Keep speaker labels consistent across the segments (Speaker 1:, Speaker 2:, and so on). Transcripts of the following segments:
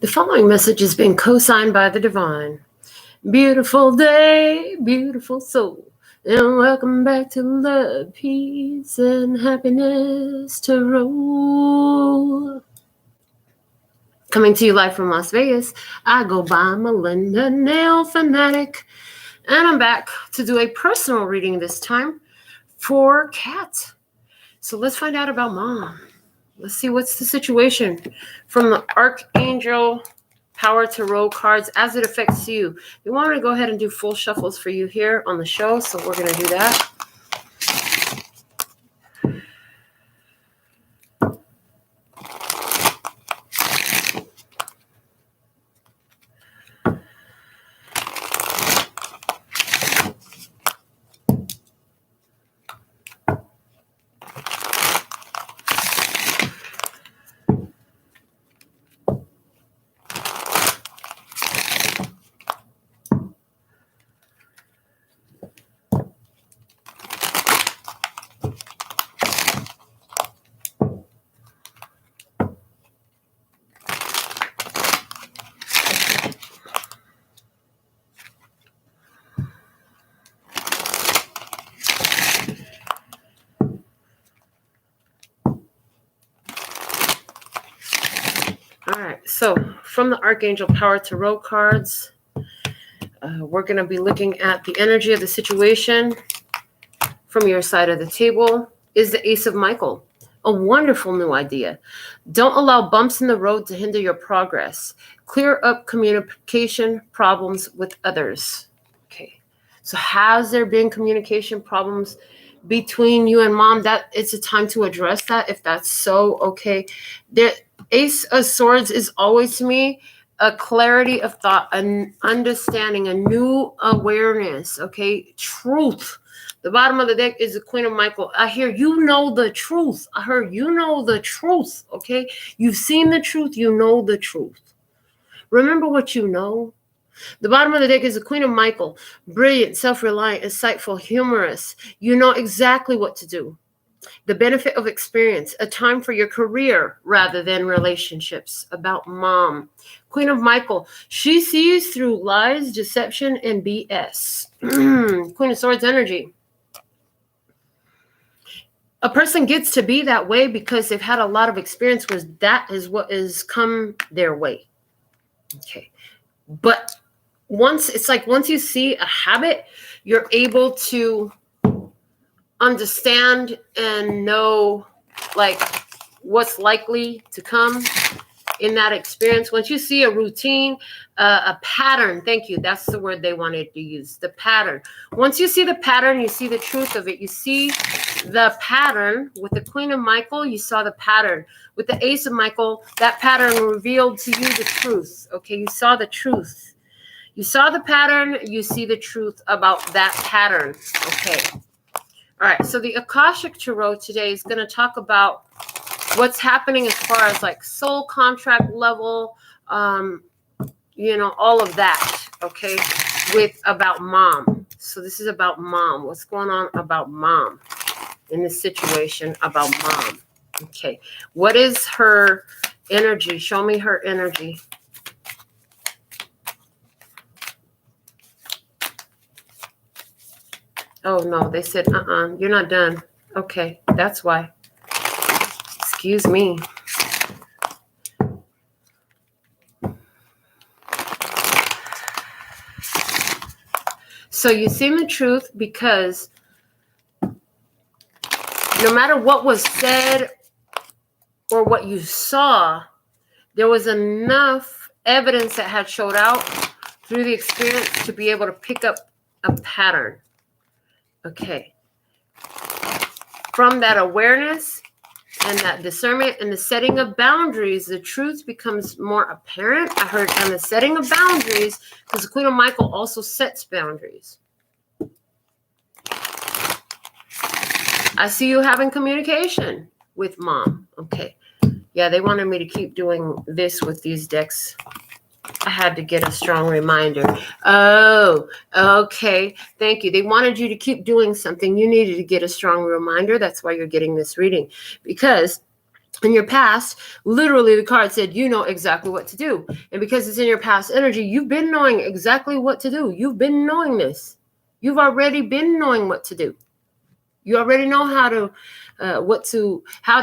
Speaker 1: The following message is being co-signed by the divine. Beautiful day, beautiful soul, and welcome back to Love, Peace, and Happiness Tarot. Coming to you live from Las Vegas, I go by Melinda Nail Fanatic, and I'm back to do a personal reading this time for Kat. So let's find out about Mom. Let's see what's the situation from the Archangel Power Tarot cards as it affects you. We want to go ahead and do full shuffles for you here on the show, so we're going to do that. All right, so from the Archangel Power Tarot cards, we're going to be looking at the energy of the situation from your side of the table is the Ace of Michael. A wonderful new idea. Don't allow bumps in the road to hinder your progress. Clear up communication problems with others. Okay, so has there been communication problems between you and Mom? That it's a time to address that if that's so. Okay, the Ace of Swords is always to me a clarity of thought, an understanding, a new awareness. Okay, truth. The bottom of the deck is the Queen of Michael. I hear you know the truth. I heard you know the truth. Okay, you've seen the truth. You know the truth. Remember what you know. The bottom of the deck is the Queen of Michael. Brilliant, self-reliant, insightful, humorous. You know exactly what to do. The benefit of experience, a time for your career rather than relationships. About Mom. Queen of Michael, she sees through lies, deception, and BS. Queen of Swords energy. A person gets to be that way because they've had a lot of experience where that is what has come their way. Okay. But once you see a habit, you're able to understand and know like what's likely to come in that experience. Once you see a routine, a pattern, thank you, that's the word they wanted to use, the pattern. Once you see the pattern, you see the truth of it. You see the pattern with the Queen of Michael, you saw the pattern. With the Ace of Michael, that pattern revealed to you the truth. Okay, you saw the truth. You saw the pattern, you see the truth about that pattern. Okay. All right, so the Akashic Tarot today is going to talk about what's happening as far as like soul contract level, all of that, okay, with about Mom. So this is about Mom. What's going on about Mom in this situation about Mom? Okay, what is her energy? Show me her energy. Oh, no, they said, you're not done. Okay, that's why. Excuse me. So you've seen the truth because no matter what was said or what you saw, there was enough evidence that had showed out through the experience to be able to pick up a pattern. Okay. From that awareness and that discernment and the setting of boundaries, the truth becomes more apparent. I heard, and the setting of boundaries, because the Queen of Michael also sets boundaries. I see you having communication with Mom. Okay. Yeah, they wanted me to keep doing this with these decks. I had to get a strong reminder. Oh, okay. Thank you. They wanted you to keep doing something. You needed to get a strong reminder. That's why you're getting this reading. Because In your past, literally the card said, you know exactly what to do. And because it's in your past energy, you've been knowing exactly what to do. You've been knowing this. You've already been knowing what to do. You already know how to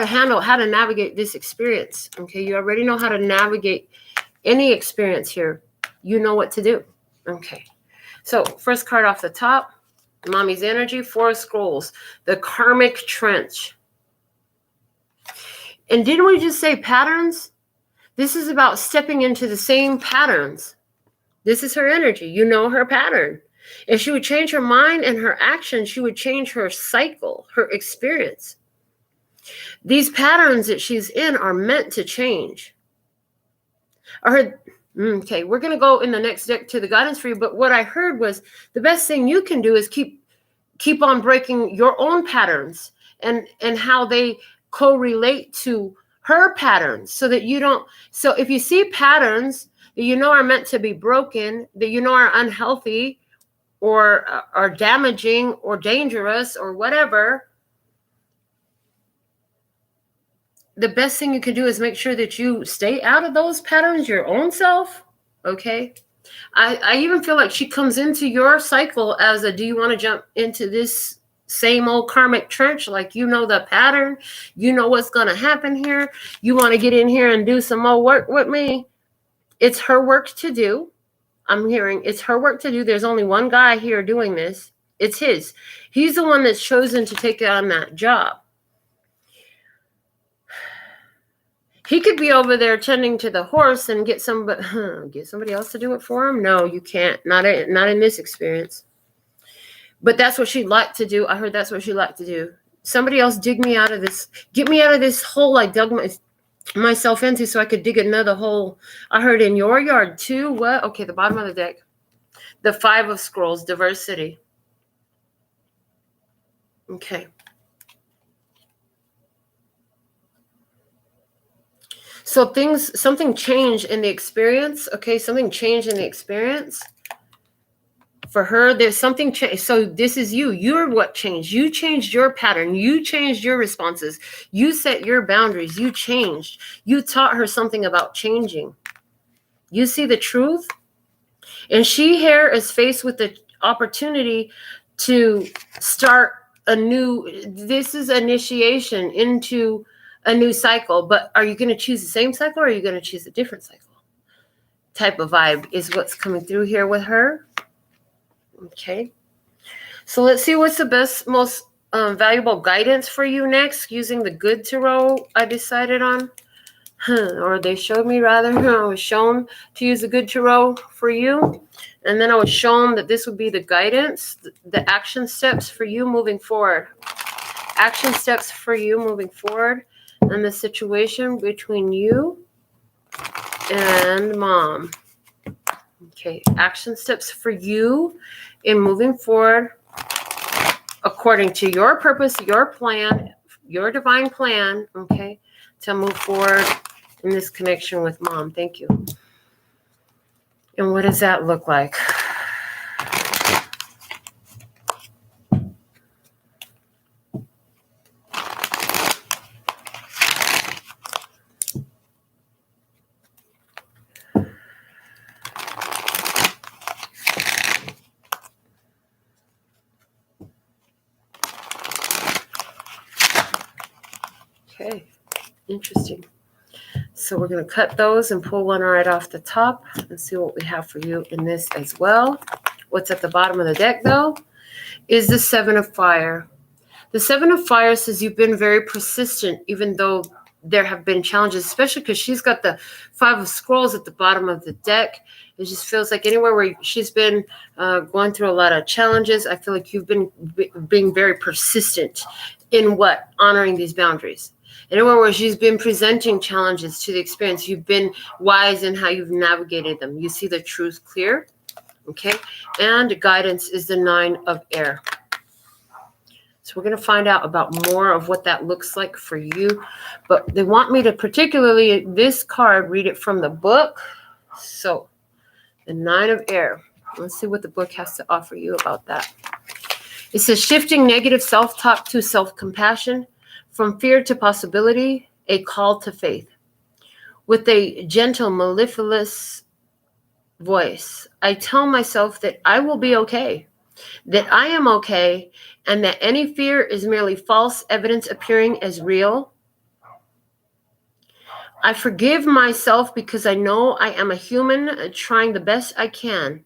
Speaker 1: handle, how to navigate this experience. Okay. You already know how to navigate any experience here. You know what to do. Okay. So first card off the top, Mommy's energy, 4 of Scrolls, the karmic trench. And didn't we just say patterns? This is about stepping into the same patterns. This is her energy. You know her pattern. If she would change her mind and her action, she would change her cycle, her experience. These patterns that she's in are meant to change. Okay, we're going to go in the next deck to the guidance for you. But what I heard was the best thing you can do is keep on breaking your own patterns and how they correlate to her patterns, so that you don't. So if you see patterns that you know are meant to be broken, that you know are unhealthy or are damaging or dangerous or whatever, the best thing you can do is make sure that you stay out of those patterns your own self. Okay. I even feel like she comes into your cycle as a, do you want to jump into this same old karmic trench? Like, you know the pattern, you know what's going to happen here. You want to get in here and do some more work with me. It's her work to do. I'm hearing it's her work to do. There's only one guy here doing this. It's his. He's the one that's chosen to take on that job. He could be over there tending to the horse and get somebody else to do it for him. No, you can't. Not in this experience. But that's what she'd like to do. I heard that's what she'd like to do. Somebody else dig me out of this. Get me out of this hole I dug myself into so I could dig another hole. I heard in your yard too. What? Okay, the bottom of the deck. The 5 of Scrolls, diversity. Okay. So something changed in the experience. Okay, something changed in the experience. For her, there's something changed. So this is you. You're what changed. You changed your pattern. You changed your responses. You set your boundaries. You changed. You taught her something about changing. You see the truth? And she here is faced with the opportunity to start this is initiation into a new cycle. But are you going to choose the same cycle or are you going to choose a different cycle? Type of vibe is what's coming through here with her. Okay. So let's see what's the best, most valuable guidance for you next using the good tarot I decided on. Or they showed me rather. I was shown to use the good tarot for you. And then I was shown that this would be the guidance, the action steps for you moving forward. Action steps for you moving forward. And the situation between you and mom. Okay, action steps for you in moving forward according to your purpose, your plan, your divine plan, okay, to move forward in this connection with mom. Thank you. And what does that look like? Okay, interesting. So we're going to cut those and pull one right off the top and see what we have for you in this as well. What's at the bottom of the deck, though, is the 7 of Fire. The 7 of Fire says you've been very persistent, even though there have been challenges, especially because she's got the 5 of Scrolls at the bottom of the deck. It just feels like anywhere where she's been going through a lot of challenges, I feel like you've been being very persistent in what? Honoring these boundaries. Anywhere where she's been presenting challenges to the experience, you've been wise in how you've navigated them. You see the truth clear, okay? And guidance is the 9 of Air. So we're going to find out about more of what that looks like for you. But they want me to particularly, this card, read it from the book. So the 9 of Air. Let's see what the book has to offer you about that. It says shifting negative self-talk to self-compassion. From fear to possibility, a call to faith. With a gentle, mellifluous voice, I tell myself that I will be okay, that I am okay, and that any fear is merely false evidence appearing as real. I forgive myself because I know I am a human trying the best I can,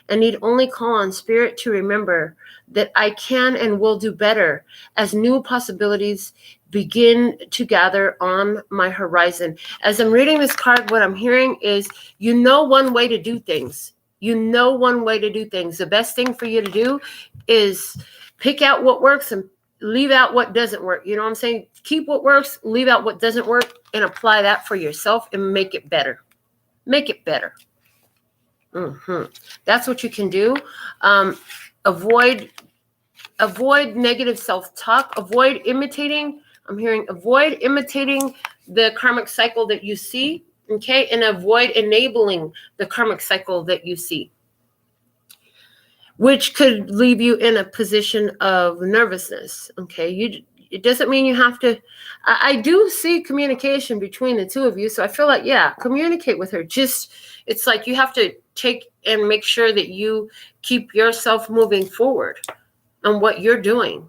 Speaker 1: and need only call on Spirit to remember that I can and will do better as new possibilities begin to gather on my horizon. As I'm reading this card, what I'm hearing is, you know one way to do things. You know one way to do things. The best thing for you to do is pick out what works and leave out what doesn't work. You know what I'm saying? Keep what works, leave out what doesn't work, and apply that for yourself and make it better. Make it better. That's what you can do. Avoid negative self-talk. Avoid imitating. I'm hearing avoid imitating the karmic cycle that you see. Okay, and avoid enabling the karmic cycle that you see, which could leave you in a position of nervousness. Okay, it doesn't mean you have to. I do see communication between the two of you, so I feel like, yeah, communicate with her. Just, it's like you have to take and make sure that you keep yourself moving forward on what you're doing,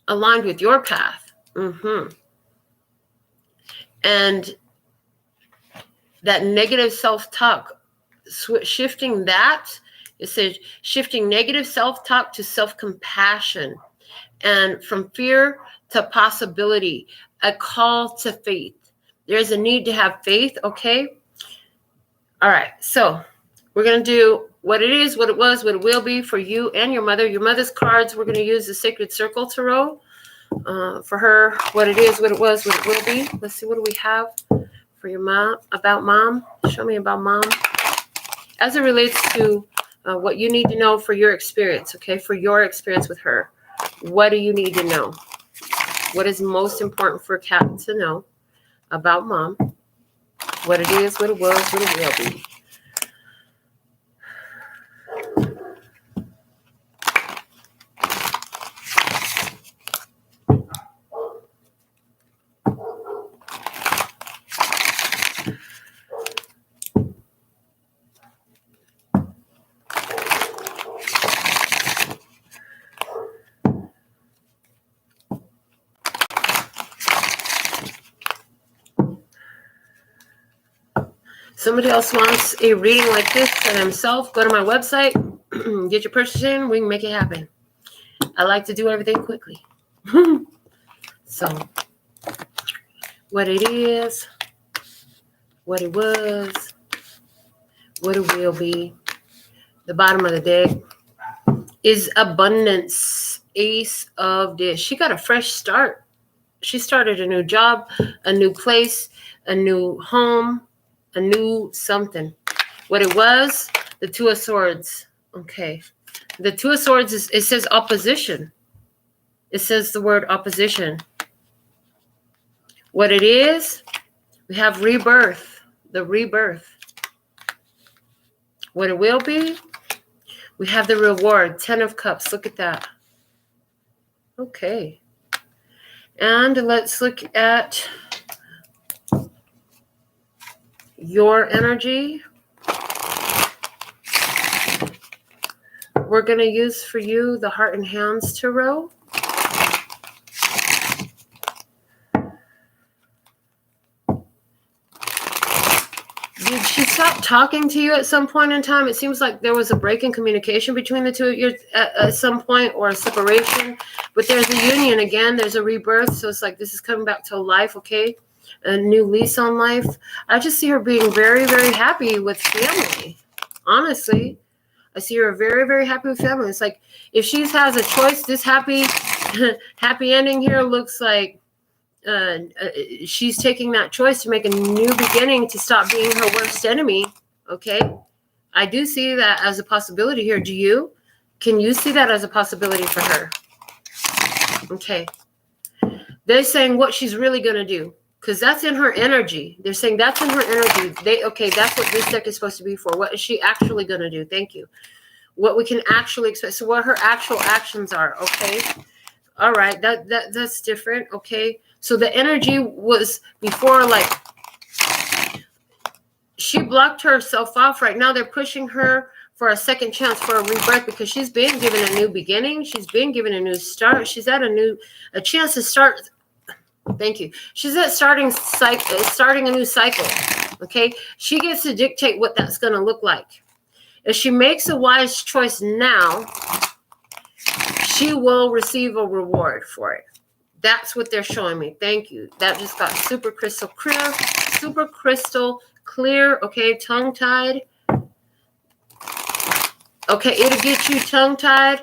Speaker 1: aligned with your path. And that negative self-talk, shifting that, it says shifting negative self-talk to self-compassion, and from fear to possibility, a call to faith. There's a need to have faith, okay? All right, so we're going to do what it is, what it was, what it will be for you and your mother. Your mother's cards, we're going to use the Sacred Circle Tarot. For her, what it is, what it was, what it will be. Let's see, what do we have for your mom, about mom? Show me about mom. As it relates to what you need to know for your experience, okay? For your experience with her. What do you need to know? What is most important for Kat to know about mom? What it is, what it was, what it will be. Somebody else wants a reading like this for themselves, go to my website, get your purchase in, we can make it happen. I like to do everything quickly. So, what it is, what it was, what it will be. The bottom of the deck is abundance, Ace of Dish. She got a fresh start. She started a new job, a new place, a new home, a new something. What it was, the Two of Swords. Okay. The Two of Swords, it says opposition. It says the word opposition. What it is, we have rebirth. The rebirth. What it will be, we have the reward. 10 of Cups. Look at that. Okay. And let's look at your energy. We're going to use for you the Heart and Hands Tarot. Did she stop talking to you at some point in time? It seems like there was a break in communication between the two of you at some point, or a separation. But there's a union again. There's a rebirth. So it's like this is coming back to life, okay? A new lease on life. I just see her being very, very happy with family. Honestly, I see her very, very happy with family. It's like if she has a choice, this happy ending here looks like she's taking that choice to make a new beginning, to stop being her worst enemy. Okay, I do see that as a possibility here. Do you? Can you see that as a possibility for her? Okay, they're saying what she's really going to do, because that's in her energy. They're saying that's in her energy. Okay, that's what this deck is supposed to be for. What is she actually going to do? Thank you. What we can actually expect. So what her actual actions are, okay? All right, that's different. Okay, so the energy was before, like, she blocked herself off. Right now they're pushing her for a second chance, for a rebirth, because she's been given a new beginning. She's been given a new start. She's at a chance to start. Thank you. She's at starting a new cycle. Okay, she gets to dictate what that's going to look like. If she makes a wise choice now, she will receive a reward for it. That's what they're showing me. Thank you. That just got super crystal clear. Super crystal clear. Okay, tongue-tied. Okay, it'll get you tongue-tied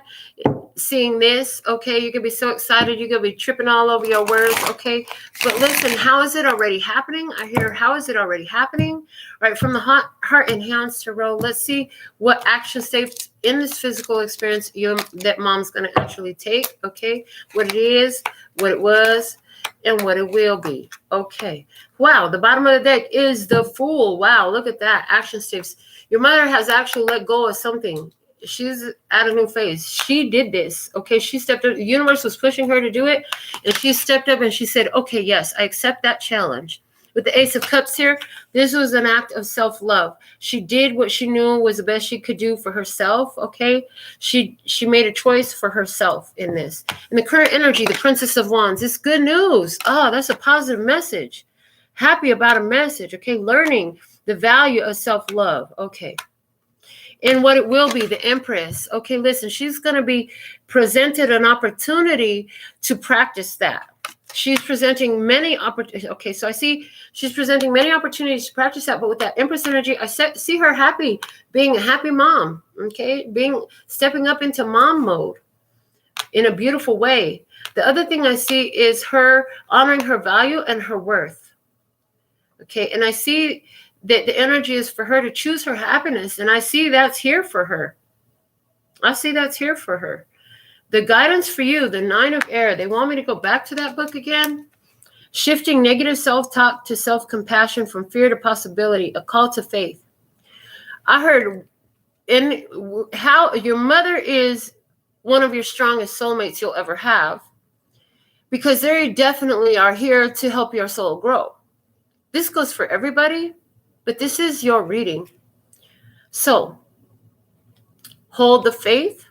Speaker 1: seeing this. Okay, you're gonna be so excited, you're gonna be tripping all over your words. Okay, but listen, how is it already happening? I hear, how is it already happening? Right, from the heart and hands tarot. Let's see what action steps in this physical experience that mom's gonna actually take. Okay, what it is, what it was, and what it will be. Okay, wow, the bottom of the deck is the Fool. Wow, look at that. Action steps. Your mother has actually let go of something. She's at a new phase. She did this. Okay, she stepped up. The universe was pushing her to do it, and she stepped up and she said, okay, yes, I accept that challenge. With the Ace of Cups here, this was an act of self-love. She did what she knew was the best she could do for herself. Okay, she made a choice for herself in this. And the current energy, the Princess of Wands, it's good news. Oh, that's a positive message. Happy about a message. Okay, learning the value of self-love. Okay. And what it will be, the Empress. Okay, listen, she's going to be presented an opportunity to practice that. She's presenting many opportunities. Okay, so I see she's presenting many opportunities to practice that. But with that Empress energy, I see her happy, being a happy mom. Okay, stepping up into mom mode in a beautiful way. The other thing I see is her honoring her value and her worth. Okay, and I see that the energy is for her to choose her happiness. And I see that's here for her. I see that's here for her. The guidance for you, the Nine of Air. They want me to go back to that book again. Shifting negative self-talk to self-compassion, from fear to possibility, a call to faith. I heard how your mother is one of your strongest soulmates you'll ever have, because they definitely are here to help your soul grow. This goes for everybody, but this is your reading. So hold the faith.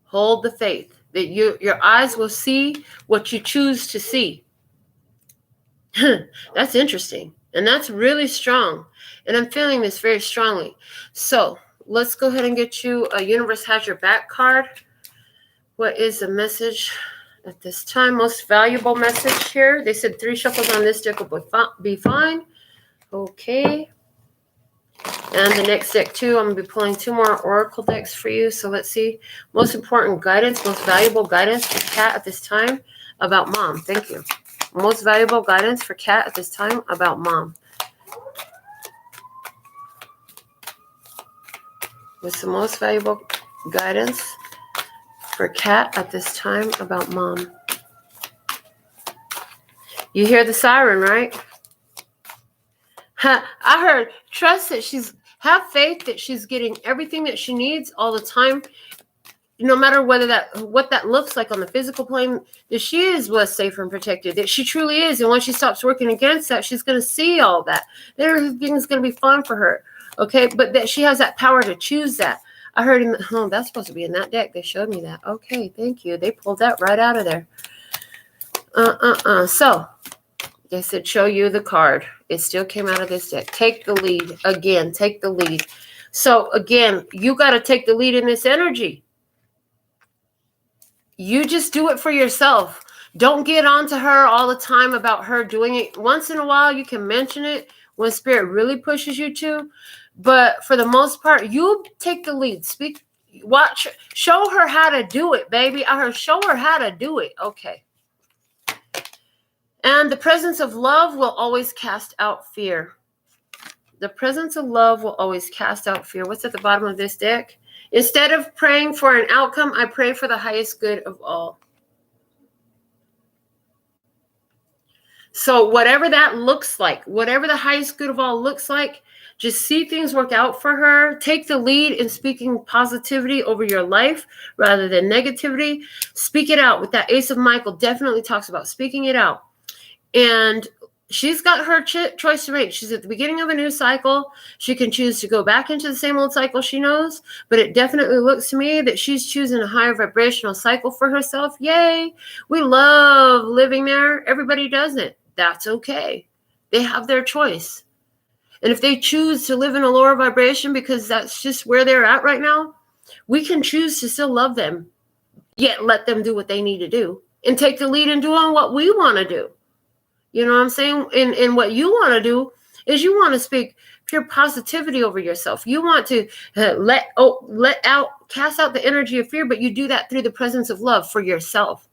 Speaker 1: Hold the faith that your eyes will see what you choose to see. That's interesting. And that's really strong. And I'm feeling this very strongly. So let's go ahead and get you a Universe Has Your Back card. What is the message at this time? Most valuable message here. They said 3 shuffles on this deck will be fine. Okay. And the next deck too, I'm going to be pulling 2 more oracle decks for you. So let's see. Most important guidance, most valuable guidance for Kat at this time about mom. Thank you. Most valuable guidance for Kat at this time about mom. What's the most valuable guidance for Kat at this time about mom? You hear the siren, right? I heard, trust that have faith that she's getting everything that she needs all the time, no matter what that looks like on the physical plane, that she is what's safe and protected, that she truly is. And once she stops working against that, she's going to see all that. Everything's going to be fun for her. Okay, but that she has that power to choose that. I heard that's supposed to be in that deck. They showed me that. Okay, thank you. They pulled that right out of there. So they said, show you the card. It still came out of this deck. Take the lead. Again, take the lead. So again, you got to take the lead in this energy. You just do it for yourself. Don't get on to her all the time about her doing it. Once in a while, you can mention it when spirit really pushes you to. But for the most part, you take the lead. Speak, watch, show her how to do it, baby. I heard show her how to do it. Okay. And the presence of love will always cast out fear. The presence of love will always cast out fear. What's at the bottom of this deck? Instead of praying for an outcome, I pray for the highest good of all. So whatever that looks like, whatever the highest good of all looks like, just see things work out for her. Take the lead in speaking positivity over your life rather than negativity. Speak it out. With that Ace of Michael, definitely talks about speaking it out. And she's got her choice to make. She's at the beginning of a new cycle. She can choose to go back into the same old cycle she knows, but it definitely looks to me that she's choosing a higher vibrational cycle for herself. Yay! We love living there. Everybody doesn't. That's okay. They have their choice. And if they choose to live in a lower vibration because that's just where they're at right now, we can choose to still love them, yet let them do what they need to do and take the lead in doing what we want to do. You know what I'm saying? And what you want to do is you want to speak pure positivity over yourself. You want to cast out the energy of fear, but you do that through the presence of love for yourself.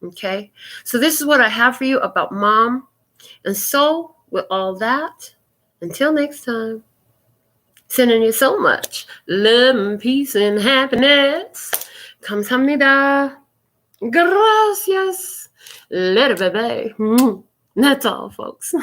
Speaker 1: Okay? So this is what I have for you about Mom. And so with all that, until next time, sending you so much love and peace and happiness. Kamsahamnida. Gracias. Later, baby. That's all, folks.